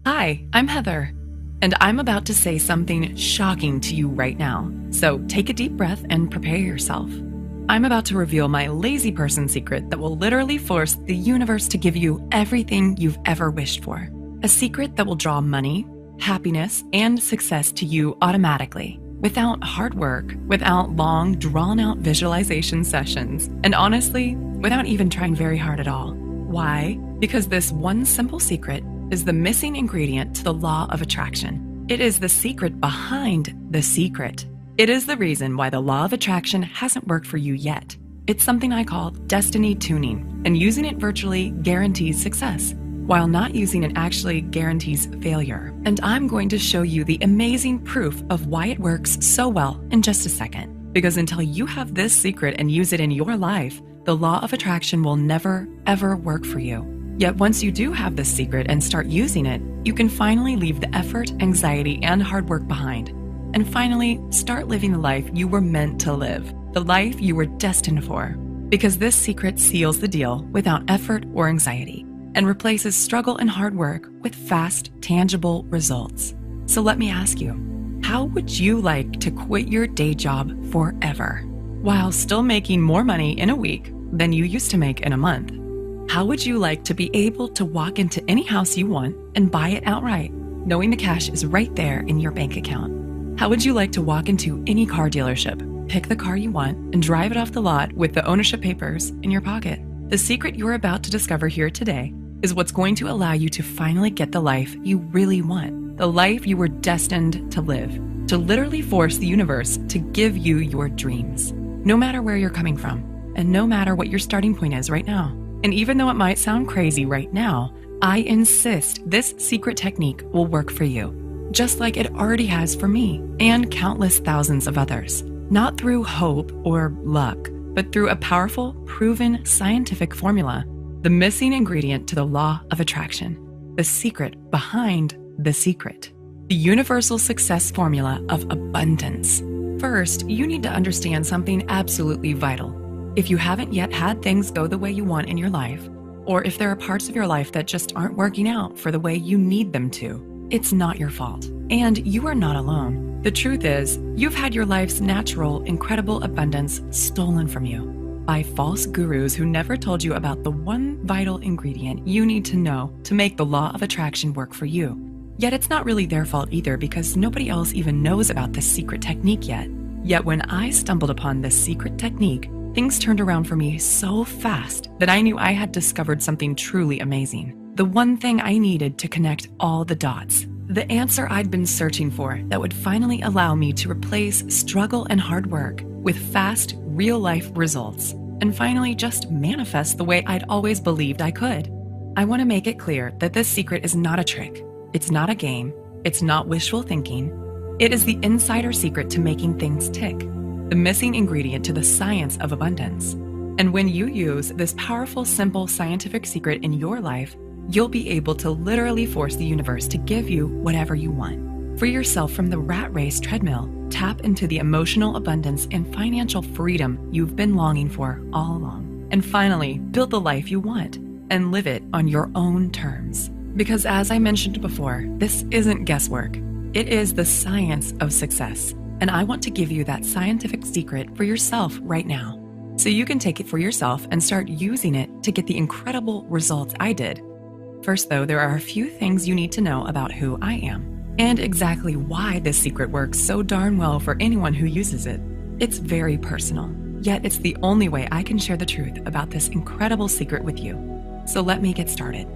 Hi, I'm Heather, and I'm about to say something shocking to you right now. So take a deep breath and prepare yourself. I'm about to reveal my lazy person secret that will literally force the universe to give you everything you've ever wished for. A secret that will draw money, happiness, and success to you automatically, without hard work, without long, drawn-out visualization sessions, and honestly, without even trying very hard at all. Why? Because this one simple secret is the missing ingredient to the law of attraction. It is the secret behind the secret. It is the reason why the law of attraction hasn't worked for you yet. It's something I call destiny tuning, and using it virtually guarantees success, while not using it actually guarantees failure. And I'm going to show you the amazing proof of why it works so well in just a second. Because until you have this secret and use it in your life, the law of attraction will never, ever work for you. Yet once you do have this secret and start using it, you can finally leave the effort, anxiety, and hard work behind. And finally, start living the life you were meant to live, the life you were destined for. Because this secret seals the deal without effort or anxiety and replaces struggle and hard work with fast, tangible results. So let me ask you, how would you like to quit your day job forever while still making more money in a week than you used to make in a month? How would you like to be able to walk into any house you want and buy it outright, knowing the cash is right there in your bank account? How would you like to walk into any car dealership, pick the car you want, and drive it off the lot with the ownership papers in your pocket? The secret you're about to discover here today is what's going to allow you to finally get the life you really want, the life you were destined to live, to literally force the universe to give you your dreams, no matter where you're coming from, and no matter what your starting point is right now. And even though it might sound crazy right now, I insist this secret technique will work for you, just like it already has for me and countless thousands of others. Not through hope or luck, but through a powerful, proven scientific formula, the missing ingredient to the law of attraction, the secret behind the secret, the universal success formula of abundance. First, you need to understand something absolutely vital. If you haven't yet had things go the way you want in your life, or if there are parts of your life that just aren't working out for the way you need them to, it's not your fault. And you are not alone. The truth is, you've had your life's natural, incredible abundance stolen from you by false gurus who never told you about the one vital ingredient you need to know to make the law of attraction work for you. Yet it's not really their fault either, because nobody else even knows about this secret technique yet. Yet when I stumbled upon this secret technique, things turned around for me so fast that I knew I had discovered something truly amazing. The one thing I needed to connect all the dots. The answer I'd been searching for that would finally allow me to replace struggle and hard work with fast, real-life results, and finally just manifest the way I'd always believed I could. I want to make it clear that this secret is not a trick. It's not a game. It's not wishful thinking. It is the insider secret to making things tick, the missing ingredient to the science of abundance. And when you use this powerful, simple scientific secret in your life, you'll be able to literally force the universe to give you whatever you want. Free yourself from the rat race treadmill. Tap into the emotional abundance and financial freedom you've been longing for all along. And finally, build the life you want and live it on your own terms. Because as I mentioned before, this isn't guesswork. It is the science of success. And I want to give you that scientific secret for yourself right now, so you can take it for yourself and start using it to get the incredible results I did. First, though, there are a few things you need to know about who I am and exactly why this secret works so darn well for anyone who uses it. It's very personal, yet it's the only way I can share the truth about this incredible secret with you. So let me get started.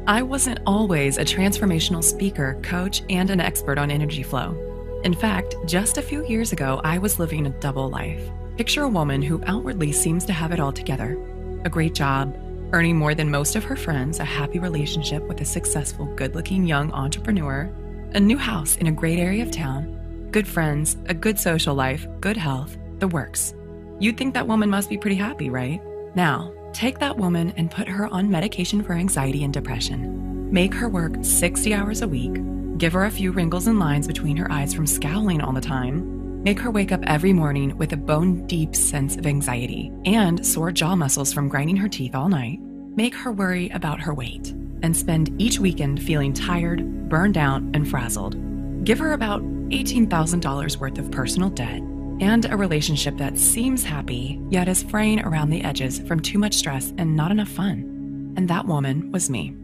I wasn't always a transformational speaker, coach, and an expert on energy flow. In fact, just a few years ago, I was living a double life. Picture a woman who outwardly seems to have it all together. A great job, earning more than most of her friends, a happy relationship with a successful, good-looking young entrepreneur, a new house in a great area of town, good friends, a good social life, good health, the works. You'd think that woman must be pretty happy, right? Now, take that woman and put her on medication for anxiety and depression. Make her work 60 hours a week. Give her a few wrinkles and lines between her eyes from scowling all the time. Make her wake up every morning with a bone-deep sense of anxiety and sore jaw muscles from grinding her teeth all night. Make her worry about her weight. and spend each weekend feeling tired, burned out, and frazzled. Give her about $18,000 worth of personal debt and a relationship that seems happy, yet is fraying around the edges from too much stress and not enough fun. And that woman was me,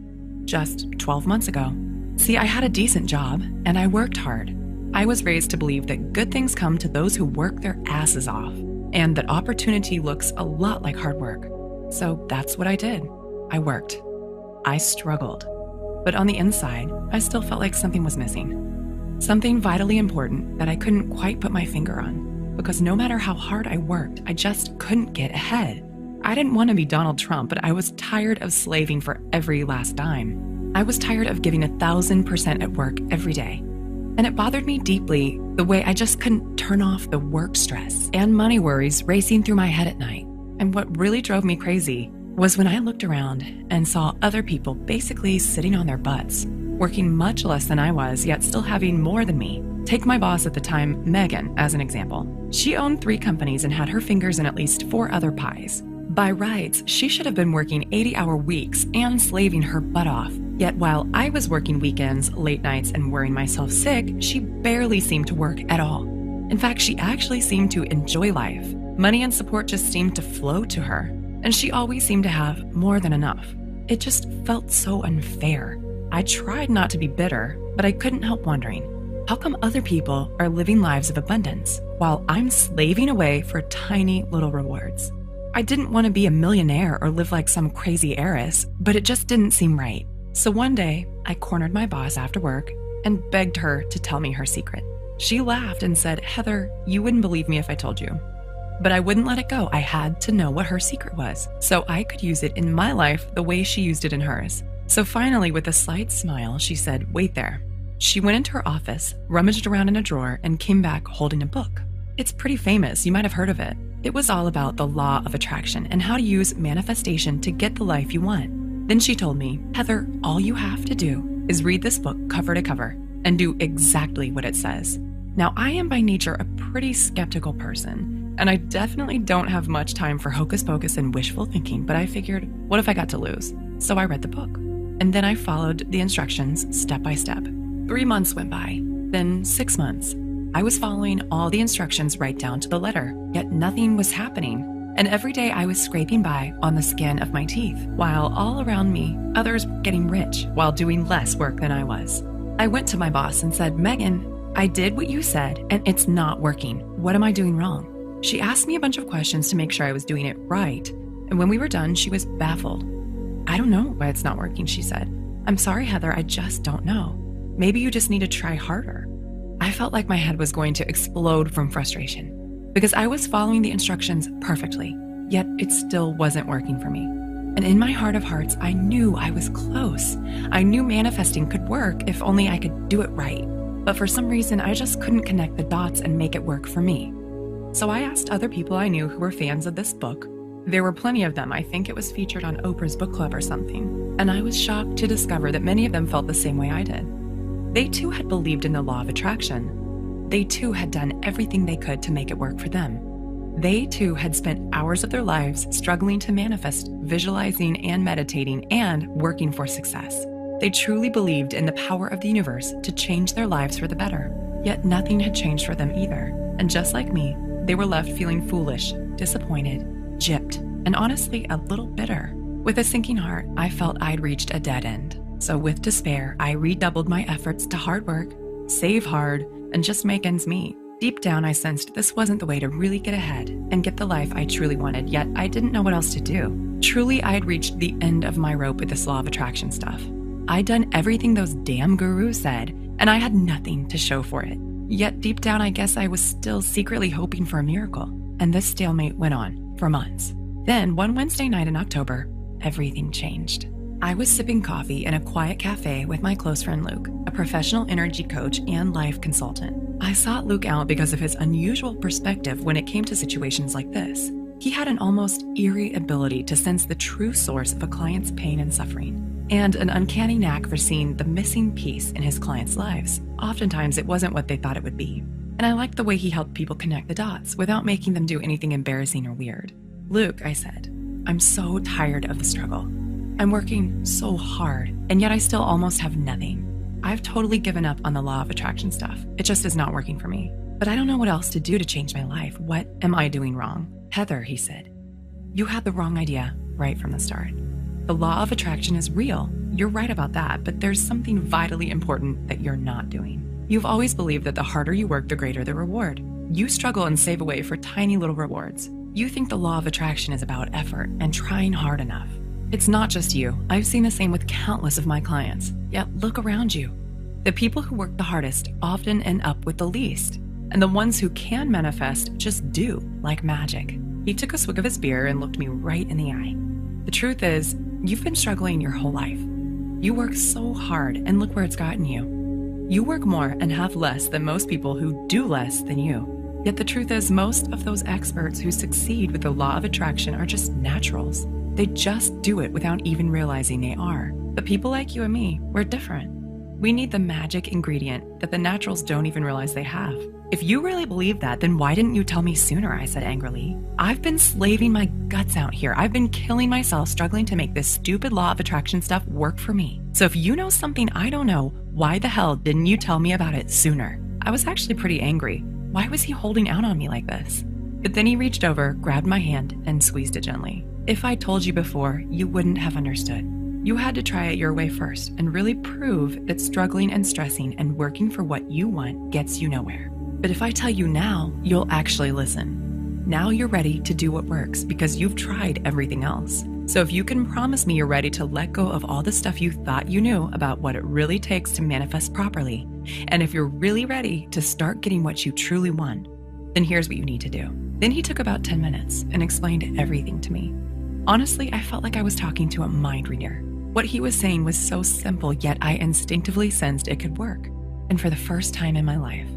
just 12 months ago. See, I had a decent job, and I worked hard. I was raised to believe that good things come to those who work their asses off, and that opportunity looks a lot like hard work. So that's what I did. I worked. I struggled. But on the inside, I still felt like something was missing. Something vitally important that I couldn't quite put my finger on, because no matter how hard I worked, I just couldn't get ahead. I didn't want to be Donald Trump, but I was tired of slaving for every last dime. I was tired of giving 1,000% at work every day. And it bothered me deeply the way I just couldn't turn off the work stress and money worries racing through my head at night. And what really drove me crazy was when I looked around and saw other people basically sitting on their butts, working much less than I was, yet still having more than me. Take my boss at the time, Megan, as an example. She owned 3 companies and had her fingers in at least 4 other pies. By rights, she should have been working 80-hour weeks and slaving her butt off. Yet while I was working weekends, late nights, and worrying myself sick, she barely seemed to work at all. In fact, she actually seemed to enjoy life. Money and support just seemed to flow to her, and she always seemed to have more than enough. It just felt so unfair. I tried not to be bitter, but I couldn't help wondering, how come other people are living lives of abundance while I'm slaving away for tiny little rewards? I didn't want to be a millionaire or live like some crazy heiress, but it just didn't seem right. So one day, I cornered my boss after work and begged her to tell me her secret. She laughed and said, "Heather, you wouldn't believe me if I told you." But I wouldn't let it go. I had to know what her secret was, so I could use it in my life the way she used it in hers. So finally, with a slight smile, she said, "Wait there." She went into her office, rummaged around in a drawer, and came back holding a book. It's pretty famous. You might have heard of it. It was all about the law of attraction and how to use manifestation to get the life you want. Then she told me, "Heather, all you have to do is read this book cover to cover and do exactly what it says." Now, I am by nature a pretty skeptical person, and I definitely don't have much time for hocus pocus and wishful thinking, but I figured, what if I got to lose? So I read the book. And then I followed the instructions step by step. 3 months went by, then 6 months. I was following all the instructions right down to the letter, yet nothing was happening. And every day I was scraping by on the skin of my teeth, while all around me, others were getting rich while doing less work than I was. I went to my boss and said, "Megan, I did what you said, and it's not working. What am I doing wrong?" She asked me a bunch of questions to make sure I was doing it right. And when we were done, she was baffled. "I don't know why it's not working," she said. "I'm sorry, Heather, I just don't know. Maybe you just need to try harder." I felt like my head was going to explode from frustration because I was following the instructions perfectly, yet it still wasn't working for me. And in my heart of hearts, I knew I was close. I knew manifesting could work if only I could do it right. But for some reason, I just couldn't connect the dots and make it work for me. So I asked other people I knew who were fans of this book. There were plenty of them. I think it was featured on Oprah's book club or something. And I was shocked to discover that many of them felt the same way I did. They too had believed in the law of attraction. They too had done everything they could to make it work for them. They too had spent hours of their lives struggling to manifest, visualizing and meditating, and working for success. They truly believed in the power of the universe to change their lives for the better. Yet nothing had changed for them either. And just like me, they were left feeling foolish, disappointed, gypped, and honestly a little bitter. With a sinking heart, I felt I'd reached a dead end. So with despair, I redoubled my efforts to hard work, save hard, and just make ends meet. Deep down, I sensed this wasn't the way to really get ahead and get the life I truly wanted, yet I didn't know what else to do. Truly, I had reached the end of my rope with this law of attraction stuff. I'd done everything those damn gurus said, and I had nothing to show for it. Yet deep down, I guess I was still secretly hoping for a miracle. And this stalemate went on for months. Then, one Wednesday night in October, everything changed. I was sipping coffee in a quiet cafe with my close friend Luke, a professional energy coach and life consultant. I sought Luke out because of his unusual perspective when it came to situations like this. He had an almost eerie ability to sense the true source of a client's pain and suffering, and an uncanny knack for seeing the missing piece in his clients' lives. Oftentimes, it wasn't what they thought it would be. And I liked the way he helped people connect the dots without making them do anything embarrassing or weird. "Luke," I said, "I'm so tired of the struggle. I'm working so hard, and yet I still almost have nothing. I've totally given up on the law of attraction stuff. It just is not working for me. But I don't know what else to do to change my life. What am I doing wrong? Heather, he said, you had the wrong idea right from the start. The law of attraction is real. You're right about that, but there's something vitally important that you're not doing. You've always believed that the harder you work, the greater the reward. You struggle and save away for tiny little rewards. You think the law of attraction is about effort and trying hard enough. It's not just you. I've seen the same with countless of my clients. Yet look around you. The people who work the hardest often end up with the least. And the ones who can manifest just do, like magic. He took a swig of his beer and looked me right in the eye. The truth is, you've been struggling your whole life. You work so hard, and look where it's gotten you. You work more and have less than most people who do less than you. Yet the truth is, most of those experts who succeed with the law of attraction are just naturals. They just do it without even realizing they are. But people like you and me, we're different. We need the magic ingredient that the naturals don't even realize they have. If you really believe that, then why didn't you tell me sooner? I said angrily. I've been slaving my guts out here. I've been killing myself struggling to make this stupid law of attraction stuff work for me. So if you know something I don't know, why the hell didn't you tell me about it sooner? I was actually pretty angry. Why was he holding out on me like this? But then he reached over, grabbed my hand, and squeezed it gently. If I told you before, you wouldn't have understood. You had to try it your way first and really prove that struggling and stressing and working for what you want gets you nowhere. But if I tell you now, you'll actually listen. Now you're ready to do what works because you've tried everything else. So if you can promise me you're ready to let go of all the stuff you thought you knew about what it really takes to manifest properly, and if you're really ready to start getting what you truly want, then here's what you need to do. Then he took about 10 minutes and explained everything to me. Honestly, I felt like I was talking to a mind reader. What he was saying was so simple, yet I instinctively sensed it could work. And for the first time in my life,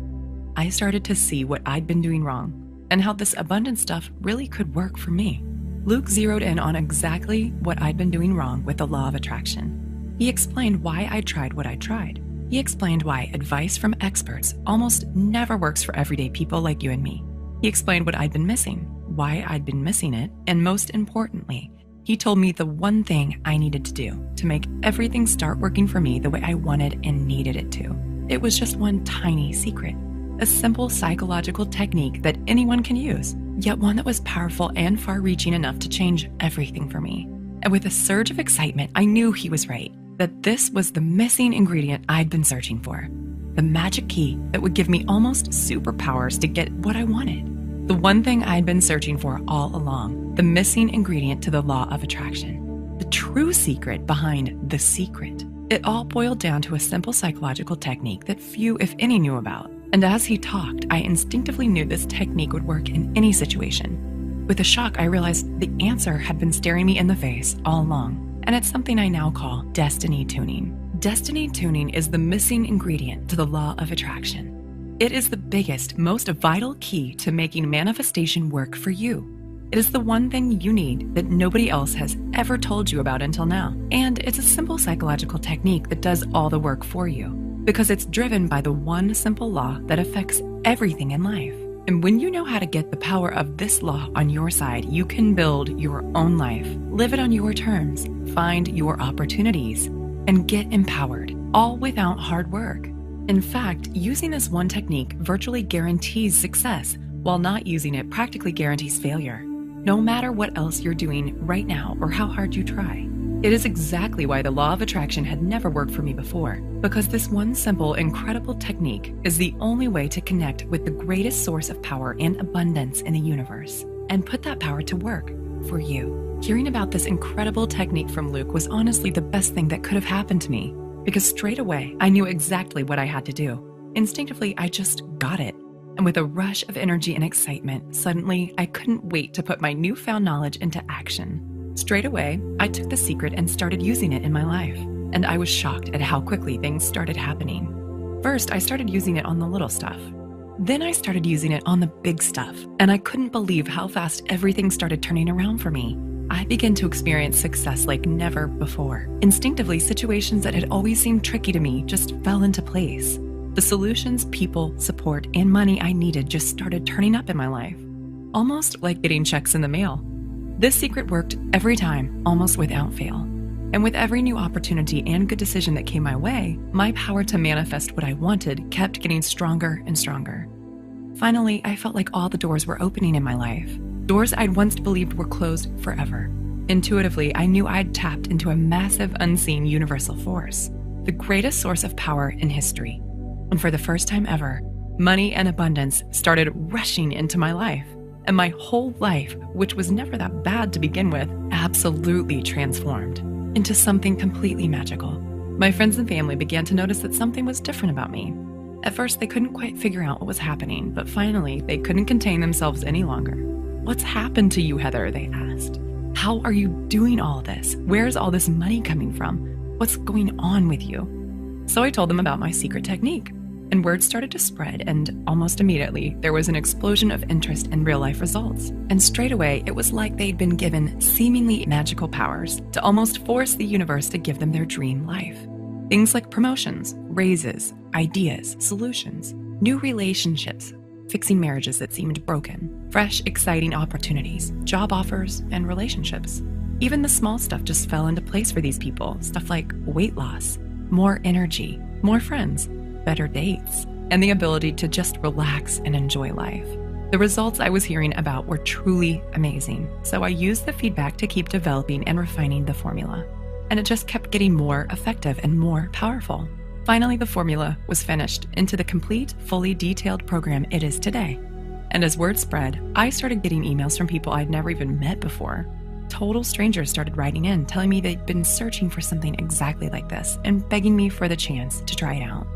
I started to see what I'd been doing wrong and how this abundant stuff really could work for me. Luke zeroed in on exactly what I'd been doing wrong with the law of attraction. He explained why I tried what I tried. He explained why advice from experts almost never works for everyday people like you and me. He explained what I'd been missing, why I'd been missing it, and most importantly, he told me the one thing I needed to do to make everything start working for me the way I wanted and needed it to. It was just one tiny secret, a simple psychological technique that anyone can use, yet one that was powerful and far-reaching enough to change everything for me. And with a surge of excitement, I knew he was right, that this was the missing ingredient I'd been searching for, the magic key that would give me almost superpowers to get what I wanted. The one thing I'd been searching for all along, the missing ingredient to the law of attraction, the true secret behind the secret. It all boiled down to a simple psychological technique that few, if any, knew about. And as he talked, I instinctively knew this technique would work in any situation. With a shock, I realized the answer had been staring me in the face all along, and it's something I now call destiny tuning. Destiny tuning is the missing ingredient to the law of attraction. It is the biggest, most vital key to making manifestation work for you. It is the one thing you need that nobody else has ever told you about until now. And it's a simple psychological technique that does all the work for you because it's driven by the one simple law that affects everything in life. And when you know how to get the power of this law on your side, you can build your own life, live it on your terms, find your opportunities, and get empowered, all without hard work. In fact, using this one technique virtually guarantees success, while not using it practically guarantees failure, no matter what else you're doing right now or how hard you try. It is exactly why the law of attraction had never worked for me before, because this one simple, incredible technique is the only way to connect with the greatest source of power and abundance in the universe, and put that power to work for you. Hearing about this incredible technique from Luke was honestly the best thing that could have happened to me. Because straight away, I knew exactly what I had to do. Instinctively, I just got it. And with a rush of energy and excitement, suddenly, I couldn't wait to put my newfound knowledge into action. Straight away, I took the secret and started using it in my life. And I was shocked at how quickly things started happening. First, I started using it on the little stuff. Then I started using it on the big stuff. And I couldn't believe how fast everything started turning around for me. I began to experience success like never before. Instinctively, situations that had always seemed tricky to me just fell into place. The solutions, people, support, and money I needed just started turning up in my life, almost like getting checks in the mail. This secret worked every time, almost without fail. And with every new opportunity and good decision that came my way, my power to manifest what I wanted kept getting stronger and stronger. Finally, I felt like all the doors were opening in my life. Doors I'd once believed were closed forever. Intuitively, I knew I'd tapped into a massive, unseen universal force, the greatest source of power in history. And for the first time ever, money and abundance started rushing into my life. And my whole life, which was never that bad to begin with, absolutely transformed into something completely magical. My friends and family began to notice that something was different about me. At first, they couldn't quite figure out what was happening, but finally, they couldn't contain themselves any longer. "What's happened to you, Heather?" they asked. "How are you doing all this? Where's all this money coming from? What's going on with you?" So I told them about my secret technique, and word started to spread, and almost immediately, there was an explosion of interest in real-life results. And straight away, it was like they'd been given seemingly magical powers to almost force the universe to give them their dream life. Things like promotions, raises, ideas, solutions, new relationships, fixing marriages that seemed broken, fresh, exciting opportunities, job offers, and relationships. Even the small stuff just fell into place for these people, stuff like weight loss, more energy, more friends, better dates, and the ability to just relax and enjoy life. The results I was hearing about were truly amazing, so I used the feedback to keep developing and refining the formula. And it just kept getting more effective and more powerful. Finally, the formula was finished into the complete, fully detailed program it is today. And as word spread, I started getting emails from people I'd never even met before. Total strangers started writing in, telling me they'd been searching for something exactly like this and begging me for the chance to try it out.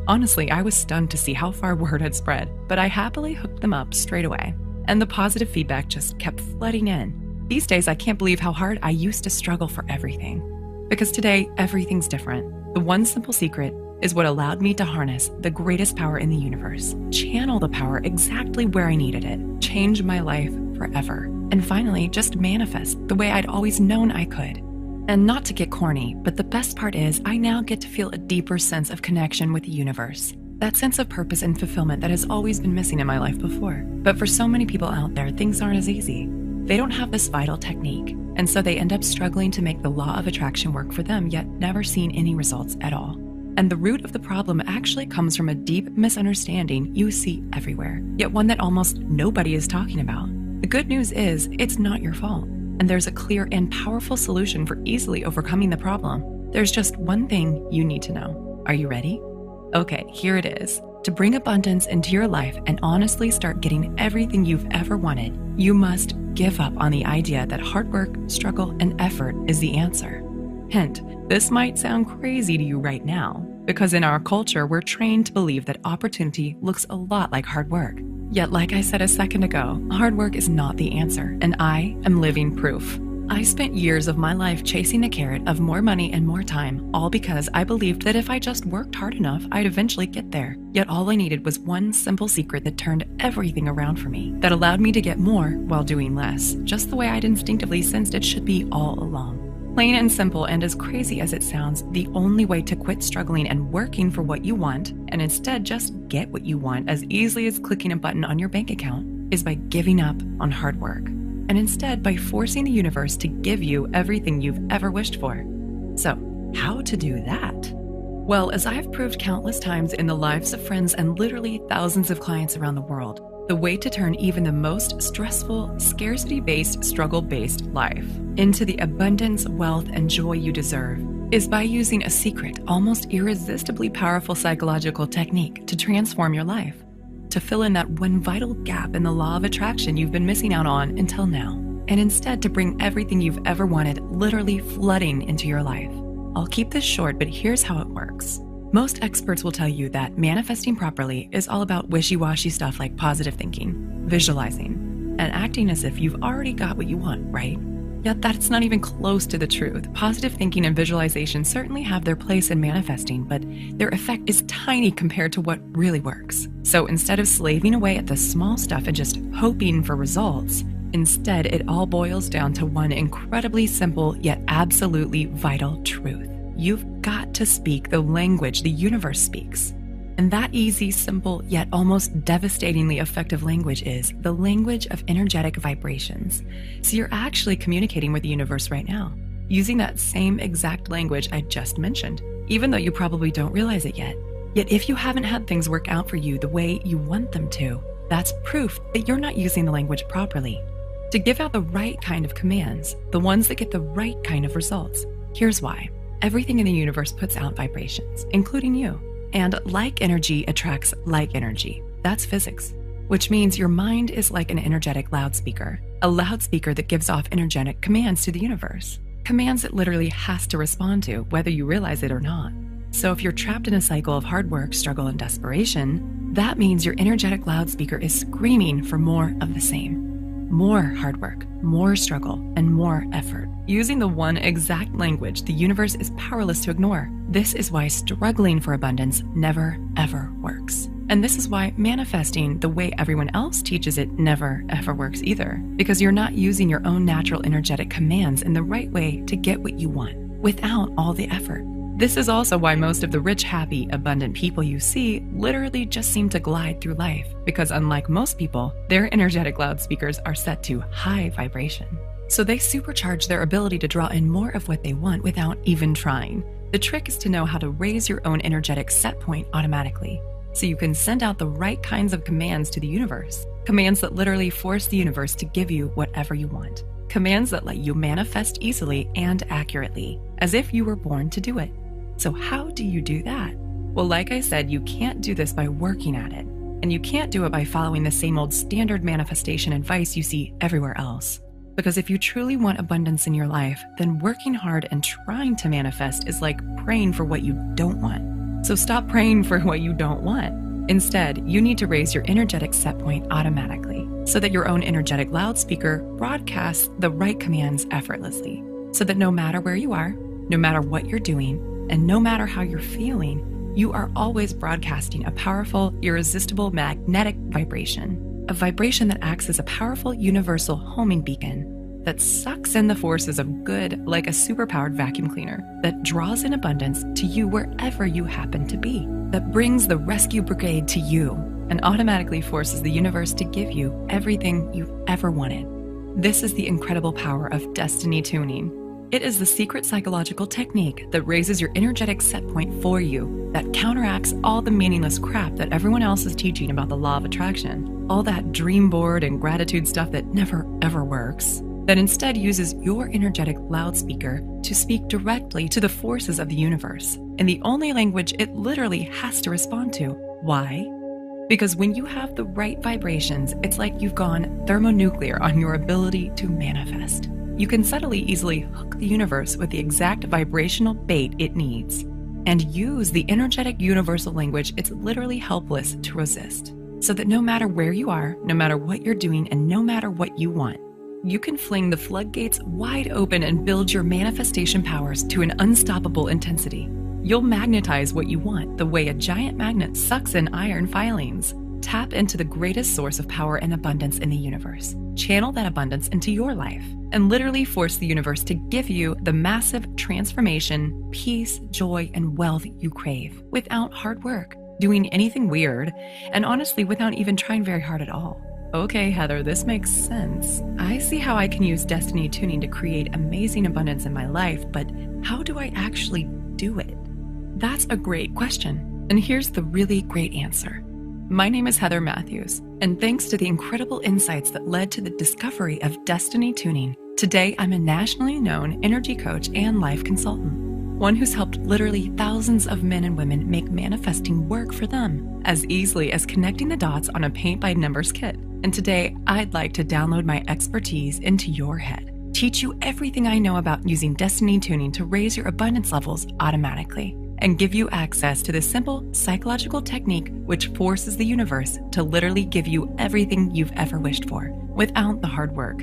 Honestly, I was stunned to see how far word had spread, but I happily hooked them up straight away. And the positive feedback just kept flooding in. These days, I can't believe how hard I used to struggle for everything. Because today, everything's different. The one simple secret is what allowed me to harness the greatest power in the universe, channel the power exactly where I needed it, change my life forever, and finally just manifest the way I'd always known I could. And not to get corny, but the best part is I now get to feel a deeper sense of connection with the universe. That sense of purpose and fulfillment that has always been missing in my life before. But for so many people out there, things aren't as easy. They don't have this vital technique, and so they end up struggling to make the law of attraction work for them, yet never seeing any results at all. And the root of the problem actually comes from a deep misunderstanding you see everywhere, yet one that almost nobody is talking about. The good news is, it's not your fault, and there's a clear and powerful solution for easily overcoming the problem. There's just one thing you need to know. Are you ready? Okay, here it is. To bring abundance into your life and honestly start getting everything you've ever wanted, you must give up on the idea that hard work, struggle, and effort is the answer. Hint, this might sound crazy to you right now, because in our culture, we're trained to believe that opportunity looks a lot like hard work. Yet, like I said a second ago, hard work is not the answer, and I am living proof. I spent years of my life chasing the carrot of more money and more time, all because I believed that if I just worked hard enough, I'd eventually get there. Yet all I needed was one simple secret that turned everything around for me, that allowed me to get more while doing less, just the way I'd instinctively sensed it should be all along. Plain and simple, and as crazy as it sounds, the only way to quit struggling and working for what you want, and instead just get what you want as easily as clicking a button on your bank account, is by giving up on hard work. And instead by forcing the universe to give you everything you've ever wished for. So, how to do that? Well, as I've proved countless times in the lives of friends and literally thousands of clients around the world, the way to turn even the most stressful, scarcity-based, struggle-based life into the abundance, wealth, and joy you deserve is by using a secret, almost irresistibly powerful psychological technique to transform your life, to fill in that one vital gap in the law of attraction you've been missing out on until now, and instead to bring everything you've ever wanted literally flooding into your life. I'll keep this short, but here's how it works. Most experts will tell you that manifesting properly is all about wishy-washy stuff like positive thinking, visualizing, and acting as if you've already got what you want, right? Yet that's not even close to the truth. Positive thinking and visualization certainly have their place in manifesting, but their effect is tiny compared to what really works. So instead of slaving away at the small stuff and just hoping for results, instead it all boils down to one incredibly simple yet absolutely vital truth. You've got to speak the language the universe speaks. And that easy, simple, yet almost devastatingly effective language is the language of energetic vibrations. So you're actually communicating with the universe right now. using that same exact language I just mentioned, even though you probably don't realize it yet. Yet if you haven't had things work out for you the way you want them to, that's proof that you're not using the language properly. To give out the right kind of commands, the ones that get the right kind of results, here's why. Everything in the universe puts out vibrations, including you. And like energy attracts like energy. That's physics. Which means your mind is like an energetic loudspeaker, a loudspeaker that gives off energetic commands to the universe. Commands it literally has to respond to, whether you realize it or not. So if you're trapped in a cycle of hard work, struggle, and desperation, that means your energetic loudspeaker is screaming for more of the same. More hard work, more struggle, and more effort. Using the one exact language the universe is powerless to ignore. This is why struggling for abundance never, ever works. And this is why manifesting the way everyone else teaches it never, ever works either. Because you're not using your own natural energetic commands in the right way to get what you want, without all the effort. This is also why most of the rich, happy, abundant people you see literally just seem to glide through life, because unlike most people, their energetic loudspeakers are set to high vibration. So they supercharge their ability to draw in more of what they want without even trying. The trick is to know how to raise your own energetic set point automatically, so you can send out the right kinds of commands to the universe. Commands that literally force the universe to give you whatever you want. Commands that let you manifest easily and accurately, as if you were born to do it. So how do you do that? Well, like I said, you can't do this by working at it. And you can't do it by following the same old standard manifestation advice you see everywhere else. Because if you truly want abundance in your life, then working hard and trying to manifest is like praying for what you don't want. So stop praying for what you don't want. Instead, you need to raise your energetic set point automatically, so that your own energetic loudspeaker broadcasts the right commands effortlessly. So that no matter where you are, no matter what you're doing, and no matter how you're feeling, you are always broadcasting a powerful, irresistible magnetic vibration. A vibration that acts as a powerful universal homing beacon that sucks in the forces of good like a superpowered vacuum cleaner, that draws in abundance to you wherever you happen to be, that brings the rescue brigade to you and automatically forces the universe to give you everything you've ever wanted. This is the incredible power of destiny tuning. It is the secret psychological technique that raises your energetic set point for you, that counteracts all the meaningless crap that everyone else is teaching about the law of attraction, all that dream board and gratitude stuff that never ever works, that instead uses your energetic loudspeaker to speak directly to the forces of the universe in the only language it literally has to respond to. Why? Because when you have the right vibrations, it's like you've gone thermonuclear on your ability to manifest. You can subtly easily hook the universe with the exact vibrational bait it needs and use the energetic universal language it's literally helpless to resist. So that no matter where you are, no matter what you're doing, and no matter what you want, you can fling the floodgates wide open and build your manifestation powers to an unstoppable intensity. You'll magnetize what you want the way a giant magnet sucks in iron filings. Tap into the greatest source of power and abundance in the universe. Channel that abundance into your life and literally force the universe to give you the massive transformation, peace, joy, and wealth you crave without hard work, doing anything weird, and honestly without even trying very hard at all. Okay, Heather, this makes sense. I see how I can use destiny tuning to create amazing abundance in my life, but how do I actually do it? That's a great question. And here's the really great answer. My name is Heather Matthews, and thanks to the incredible insights that led to the discovery of destiny tuning, today I'm a nationally known energy coach and life consultant, one who's helped literally thousands of men and women make manifesting work for them as easily as connecting the dots on a paint-by-numbers kit. And today, I'd like to download my expertise into your head, teach you everything I know about using destiny tuning to raise your abundance levels automatically, and give you access to the simple psychological technique which forces the universe to literally give you everything you've ever wished for without the hard work.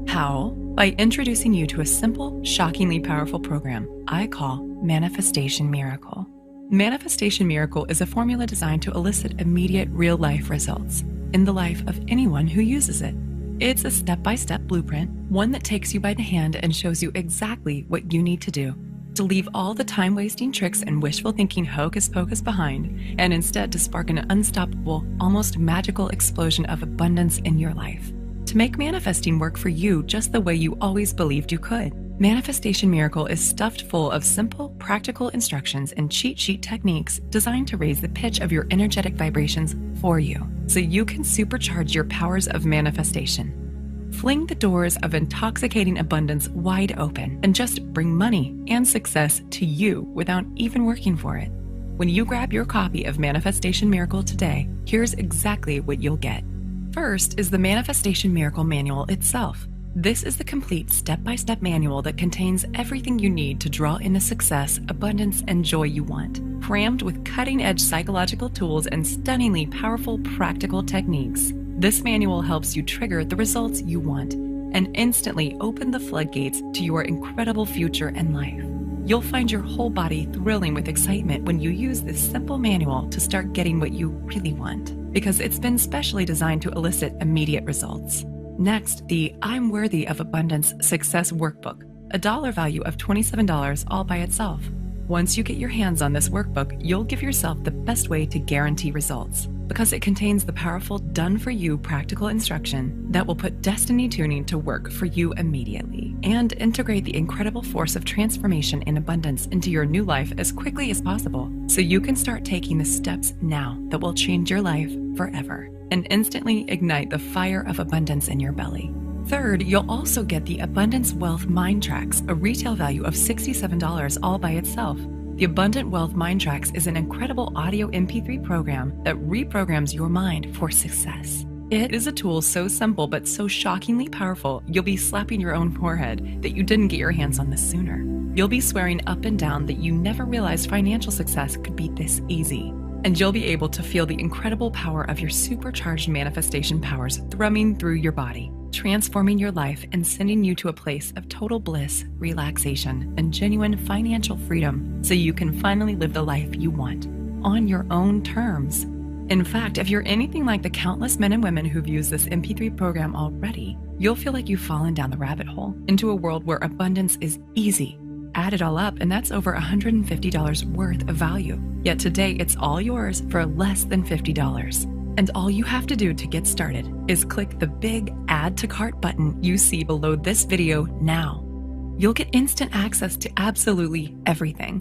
How? By introducing you to a simple, shockingly powerful program I call Manifestation Miracle. Manifestation Miracle is a formula designed to elicit immediate real-life results in the life of anyone who uses it. It's a step-by-step blueprint, one that takes you by the hand and shows you exactly what you need to do to leave all the time-wasting tricks and wishful thinking hocus pocus behind, and instead to spark an unstoppable, almost magical explosion of abundance in your life. To make manifesting work for you just the way you always believed you could. Manifestation Miracle is stuffed full of simple, practical instructions and cheat sheet techniques designed to raise the pitch of your energetic vibrations for you, so you can supercharge your powers of manifestation. Fling the doors of intoxicating abundance wide open and just bring money and success to you without even working for it. When you grab your copy of Manifestation Miracle today, here's exactly what you'll get. First is the Manifestation Miracle Manual itself. This is the complete step-by-step manual that contains everything you need to draw in the success, abundance, and joy you want, crammed with cutting-edge psychological tools and stunningly powerful practical techniques. This manual helps you trigger the results you want and instantly open the floodgates to your incredible future and life. You'll find your whole body thrilling with excitement when you use this simple manual to start getting what you really want, because it's been specially designed to elicit immediate results. Next, the I'm Worthy of Abundance Success Workbook, a dollar value of $27 all by itself. Once you get your hands on this workbook, you'll give yourself the best way to guarantee results, because it contains the powerful done-for-you practical instruction that will put destiny tuning to work for you immediately and integrate the incredible force of transformation and abundance into your new life as quickly as possible, so you can start taking the steps now that will change your life forever and instantly ignite the fire of abundance in your belly. Third, you'll also get the Abundance Wealth Mind Tracks, a retail value of $67 all by itself. The Abundant Wealth Mind Tracks is an incredible audio MP3 program that reprograms your mind for success. It is a tool so simple but so shockingly powerful, you'll be slapping your own forehead that you didn't get your hands on this sooner. You'll be swearing up and down that you never realized financial success could be this easy. And you'll be able to feel the incredible power of your supercharged manifestation powers thrumming through your body, transforming your life and sending you to a place of total bliss, relaxation, and genuine financial freedom, so you can finally live the life you want on your own terms. In fact, if you're anything like the countless men and women who've used this MP3 program already, you'll feel like you've fallen down the rabbit hole into a world where abundance is easy. Add it all up, and that's over $150 worth of value. Yet today, it's all yours for less than $50. And all you have to do to get started is click the big Add to Cart button you see below this video now. You'll get instant access to absolutely everything,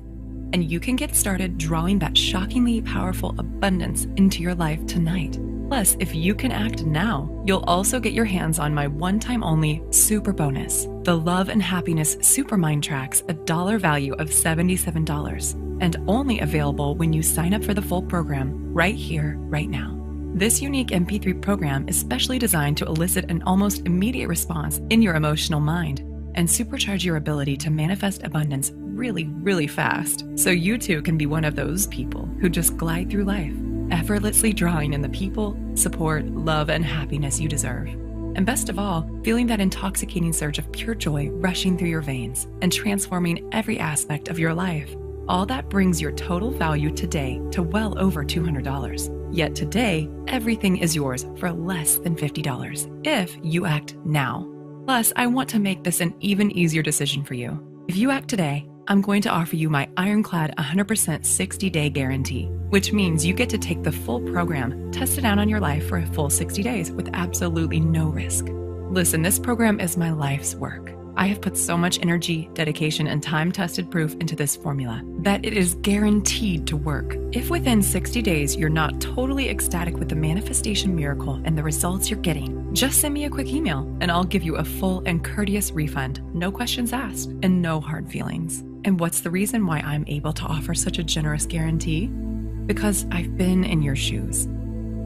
and you can get started drawing that shockingly powerful abundance into your life tonight. Plus, if you can act now, you'll also get your hands on my one-time only super bonus, the Love and Happiness Super Mind Tracks, a dollar value of $77, and only available when you sign up for the full program right here, right now. This unique MP3 program is specially designed to elicit an almost immediate response in your emotional mind and supercharge your ability to manifest abundance really, really fast, so you too can be one of those people who just glide through life, effortlessly drawing in the people, support, love, and happiness you deserve. And best of all, feeling that intoxicating surge of pure joy rushing through your veins and transforming every aspect of your life. All that brings your total value today to well over $200. Yet today, everything is yours for less than $50 if you act now. Plus, I want to make this an even easier decision for you. If you act today, I'm going to offer you my ironclad 100% 60-day guarantee, which means you get to take the full program, test it out on your life for a full 60 days with absolutely no risk. Listen, this program is my life's work. I have put so much energy, dedication, and time-tested proof into this formula that it is guaranteed to work. If within 60 days you're not totally ecstatic with the manifestation miracle and the results you're getting, just send me a quick email and I'll give you a full and courteous refund, no questions asked, and no hard feelings. And what's the reason why I'm able to offer such a generous guarantee? Because I've been in your shoes.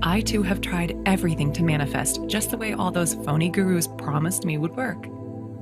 I too have tried everything to manifest just the way all those phony gurus promised me would work.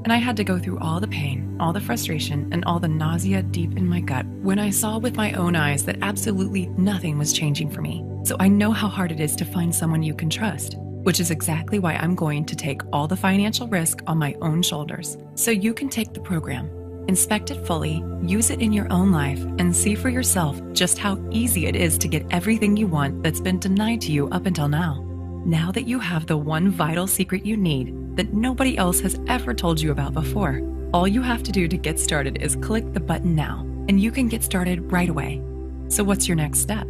And I had to go through all the pain, all the frustration, and all the nausea deep in my gut when I saw with my own eyes that absolutely nothing was changing for me. So I know how hard it is to find someone you can trust, which is exactly why I'm going to take all the financial risk on my own shoulders, so you can take the program, inspect it fully, use it in your own life, and see for yourself just how easy it is to get everything you want that's been denied to you up until now. Now that you have the one vital secret you need that nobody else has ever told you about before, all you have to do to get started is click the button now, and you can get started right away. So what's your next step?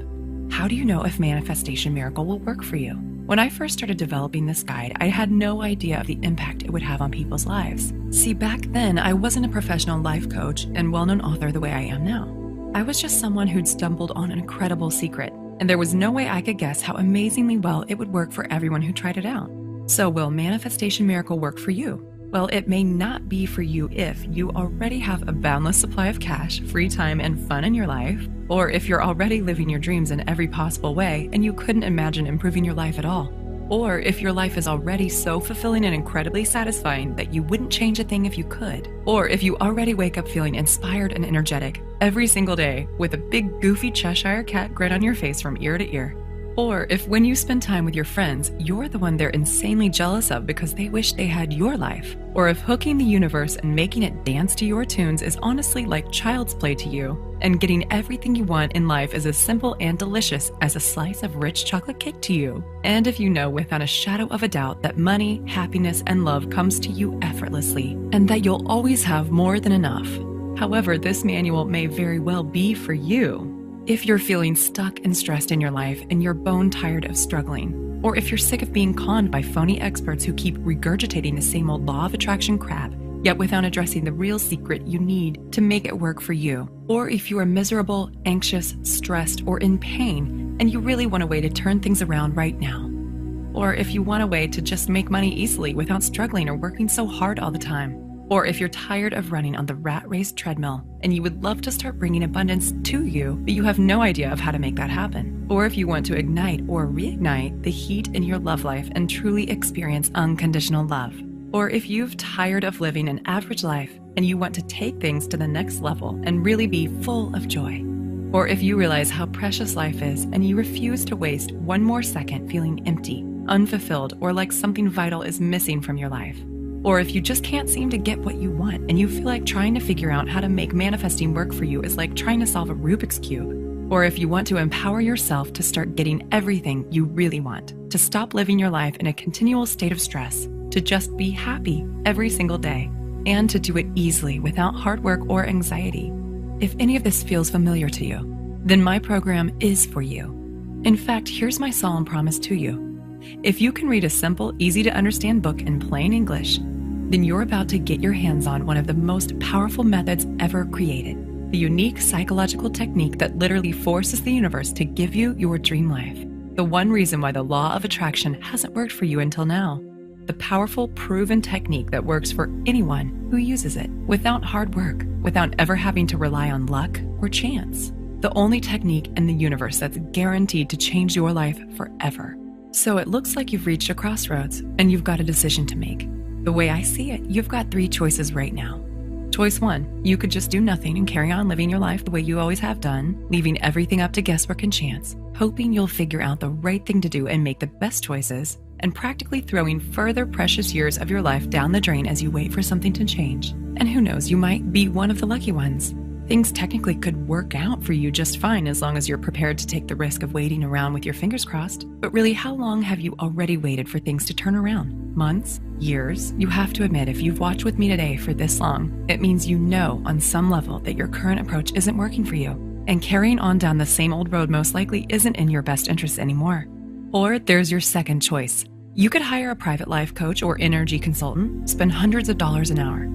How do you know if Manifestation Miracle will work for you? When I first started developing this guide, I had no idea of the impact it would have on people's lives. See, back then, I wasn't a professional life coach and well-known author the way I am now. I was just someone who'd stumbled on an incredible secret, and there was no way I could guess how amazingly well it would work for everyone who tried it out. So will Manifestation Miracle work for you? Well, it may not be for you if you already have a boundless supply of cash, free time, and fun in your life, or if you're already living your dreams in every possible way and you couldn't imagine improving your life at all, or if your life is already so fulfilling and incredibly satisfying that you wouldn't change a thing if you could, or if you already wake up feeling inspired and energetic every single day with a big goofy Cheshire cat grin on your face from ear to ear. Or if when you spend time with your friends, you're the one they're insanely jealous of because they wish they had your life. Or if hooking the universe and making it dance to your tunes is honestly like child's play to you, and getting everything you want in life is as simple and delicious as a slice of rich chocolate cake to you. And if you know without a shadow of a doubt that money, happiness, and love comes to you effortlessly, and that you'll always have more than enough. However, this manual may very well be for you. If you're feeling stuck and stressed in your life and you're bone tired of struggling, or if you're sick of being conned by phony experts who keep regurgitating the same old law of attraction crap, yet without addressing the real secret you need to make it work for you, or if you are miserable, anxious, stressed, or in pain, and you really want a way to turn things around right now, or if you want a way to just make money easily without struggling or working so hard all the time, or if you're tired of running on the rat race treadmill and you would love to start bringing abundance to you, but you have no idea of how to make that happen, or if you want to ignite or reignite the heat in your love life and truly experience unconditional love, or if you've tired of living an average life and you want to take things to the next level and really be full of joy, or if you realize how precious life is and you refuse to waste one more second feeling empty, unfulfilled, or like something vital is missing from your life. Or if you just can't seem to get what you want and you feel like trying to figure out how to make manifesting work for you is like trying to solve a Rubik's Cube. Or if you want to empower yourself to start getting everything you really want, to stop living your life in a continual state of stress, to just be happy every single day, and to do it easily without hard work or anxiety. If any of this feels familiar to you, then my program is for you. In fact, here's my solemn promise to you. If you can read a simple, easy to understand book in plain English, then you're about to get your hands on one of the most powerful methods ever created, the unique psychological technique that literally forces the universe to give you your dream life. The one reason why the law of attraction hasn't worked for you until now. The powerful, proven technique that works for anyone who uses it, without hard work, without ever having to rely on luck or chance. The only technique in the universe that's guaranteed to change your life forever. So it looks like you've reached a crossroads and you've got a decision to make. The way I see it, you've got 3 choices right now. Choice 1, you could just do nothing and carry on living your life the way you always have done, leaving everything up to guesswork and chance, hoping you'll figure out the right thing to do and make the best choices, and practically throwing further precious years of your life down the drain as you wait for something to change. And who knows, you might be one of the lucky ones. Things technically could work out for you just fine as long as you're prepared to take the risk of waiting around with your fingers crossed. But really, how long have you already waited for things to turn around? Months? Years? You have to admit, if you've watched with me today for this long, it means you know on some level that your current approach isn't working for you. And carrying on down the same old road most likely isn't in your best interest anymore. Or there's your second choice. You could hire a private life coach or energy consultant, spend hundreds of dollars an hour,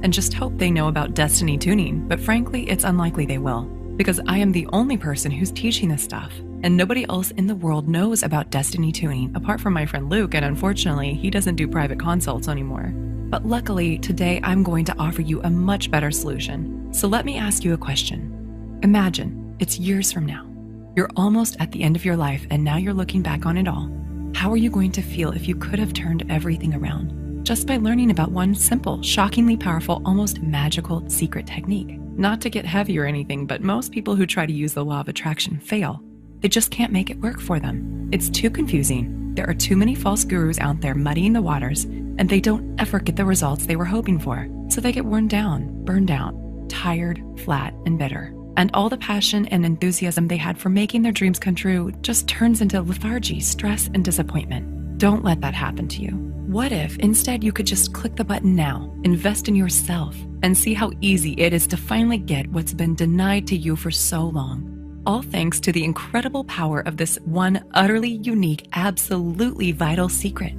and just hope they know about destiny tuning, but frankly, it's unlikely they will, because I am the only person who's teaching this stuff, and nobody else in the world knows about destiny tuning apart from my friend Luke, and unfortunately, he doesn't do private consults anymore. But luckily, today I'm going to offer you a much better solution. So let me ask you a question. Imagine it's years from now. You're almost at the end of your life, and now you're looking back on it all. How are you going to feel if you could have turned everything around? Just by learning about one simple, shockingly powerful, almost magical secret technique. Not to get heavy or anything, but most people who try to use the law of attraction fail. They just can't make it work for them. It's too confusing. There are too many false gurus out there muddying the waters, and they don't ever get the results they were hoping for. So they get worn down, burned out, tired, flat, and bitter. And all the passion and enthusiasm they had for making their dreams come true just turns into lethargy, stress, and disappointment. Don't let that happen to you. What if instead you could just click the button now, invest in yourself, and see how easy it is to finally get what's been denied to you for so long? all thanks to the incredible power of this one utterly unique, absolutely vital secret.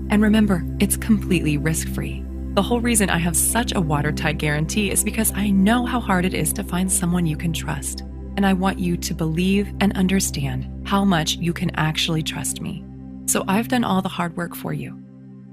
And remember, it's completely risk-free. The whole reason I have such a watertight guarantee is because I know how hard it is to find someone you can trust. And I want you to believe and understand how much you can actually trust me. So I've done all the hard work for you.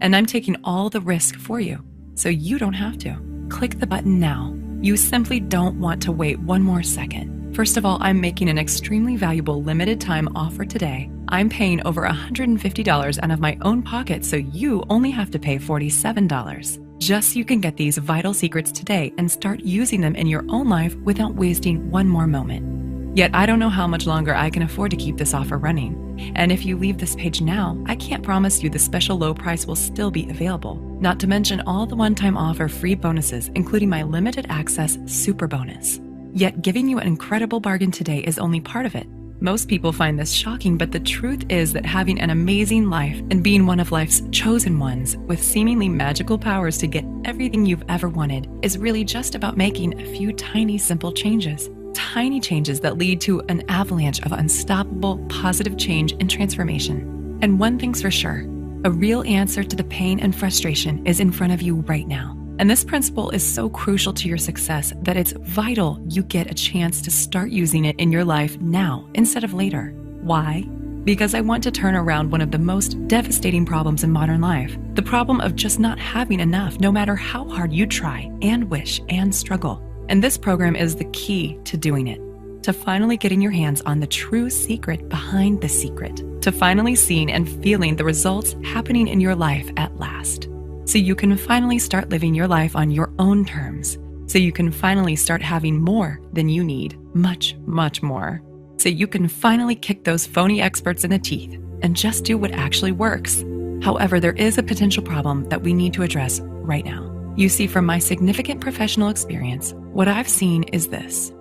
And I'm taking all the risk for you, so you don't have to. Click the button now. You simply don't want to wait one more second. First of all, I'm making an extremely valuable limited time offer today. I'm paying over $150 out of my own pocket, so you only have to pay $47. Just so you can get these vital secrets today and start using them in your own life without wasting one more moment. Yet I don't know how much longer I can afford to keep this offer running. And if you leave this page now, I can't promise you the special low price will still be available. Not to mention all the one-time offer free bonuses, including my limited access super bonus. Yet giving you an incredible bargain today is only part of it. Most people find this shocking, but the truth is that having an amazing life and being one of life's chosen ones with seemingly magical powers to get everything you've ever wanted is really just about making a few tiny, simple changes. Tiny changes that lead to an avalanche of unstoppable, positive change and transformation. And one thing's for sure, a real answer to the pain and frustration is in front of you right now. And this principle is so crucial to your success that it's vital you get a chance to start using it in your life now instead of later. Why? Because I want to turn around one of the most devastating problems in modern life, the problem of just not having enough no matter how hard you try and wish and struggle. And this program is the key to doing it, to finally getting your hands on the true secret behind the secret, to finally seeing and feeling the results happening in your life at last. So you can finally start living your life on your own terms. So you can finally start having more than you need, much, much more. So you can finally kick those phony experts in the teeth and just do what actually works. However, there is a potential problem that we need to address right now. You see, from my significant professional experience, what I've seen is this.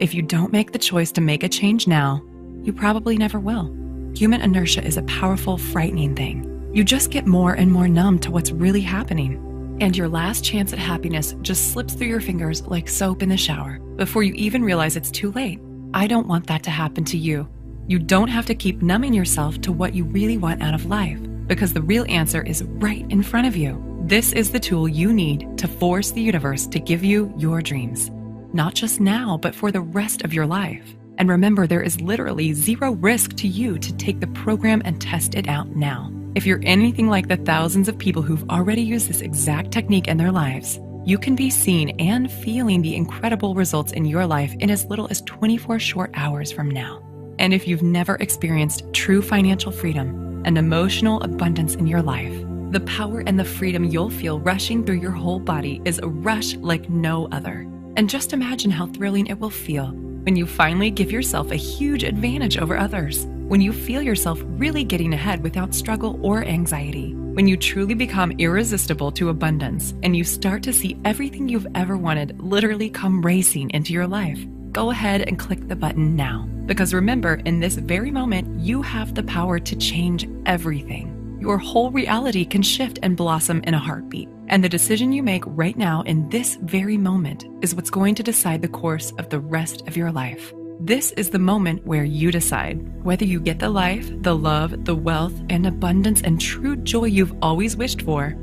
If you don't make the choice to make a change now, you probably never will. Human inertia is a powerful, frightening thing. You just get more and more numb to what's really happening. And your last chance at happiness just slips through your fingers like soap in the shower before you even realize it's too late. I don't want that to happen to you. You don't have to keep numbing yourself to what you really want out of life, because the real answer is right in front of you. This is the tool you need to force the universe to give you your dreams. Not just now, but for the rest of your life. And remember, there is literally zero risk to you to take the program and test it out now. If you're anything like the thousands of people who've already used this exact technique in their lives, you can be seeing and feeling the incredible results in your life in as little as 24 short hours from now. And if you've never experienced true financial freedom and emotional abundance in your life, the power and the freedom you'll feel rushing through your whole body is a rush like no other. And just imagine how thrilling it will feel when you finally give yourself a huge advantage over others, when you feel yourself really getting ahead without struggle or anxiety, when you truly become irresistible to abundance and you start to see everything you've ever wanted literally come racing into your life. Go ahead and click the button now, because remember, in this very moment, you have the power to change everything. Your whole reality can shift and blossom in a heartbeat. And the decision you make right now in this very moment is what's going to decide the course of the rest of your life. This is the moment where you decide whether you get the life, the love, the wealth, and abundance and true joy you've always wished for,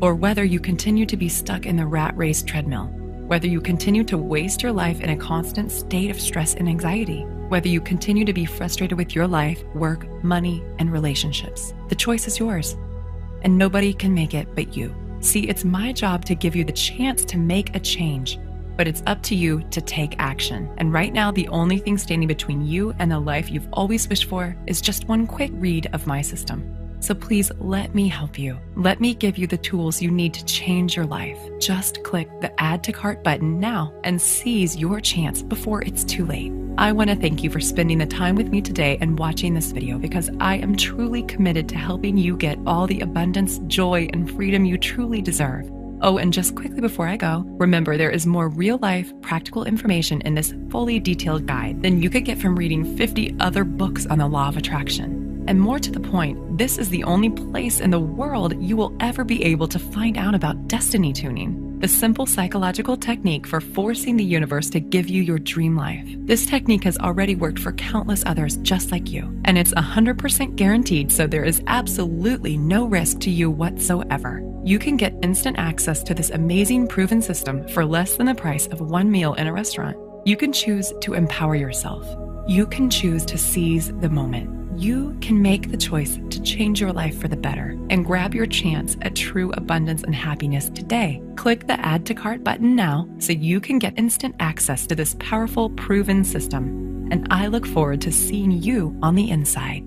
or whether you continue to be stuck in the rat race treadmill, whether you continue to waste your life in a constant state of stress and anxiety, whether you continue to be frustrated with your life, work, money, and relationships. The choice is yours, and nobody can make it but you. See, it's my job to give you the chance to make a change, but it's up to you to take action. And right now, the only thing standing between you and the life you've always wished for is just one quick read of my system. So please let me help you. Let me give you the tools you need to change your life. Just click the Add to Cart button now and seize your chance before it's too late. I want to thank you for spending the time with me today and watching this video, because I am truly committed to helping you get all the abundance, joy, and freedom you truly deserve. Oh, and just quickly before I go, remember there is more real-life, practical information in this fully detailed guide than you could get from reading 50 other books on the law of attraction. And more to the point, this is the only place in the world you will ever be able to find out about destiny tuning. the simple psychological technique for forcing the universe to give you your dream life. This technique has already worked for countless others just like you, and it's 100% guaranteed, so there is absolutely no risk to you whatsoever. You can get instant access to this amazing proven system for less than the price of one meal in a restaurant. You can choose to empower yourself. You can choose to seize the moment. You can make the choice to change your life for the better and grab your chance at true abundance and happiness today. Click the Add to Cart button now so you can get instant access to this powerful, proven system. And I look forward to seeing you on the inside.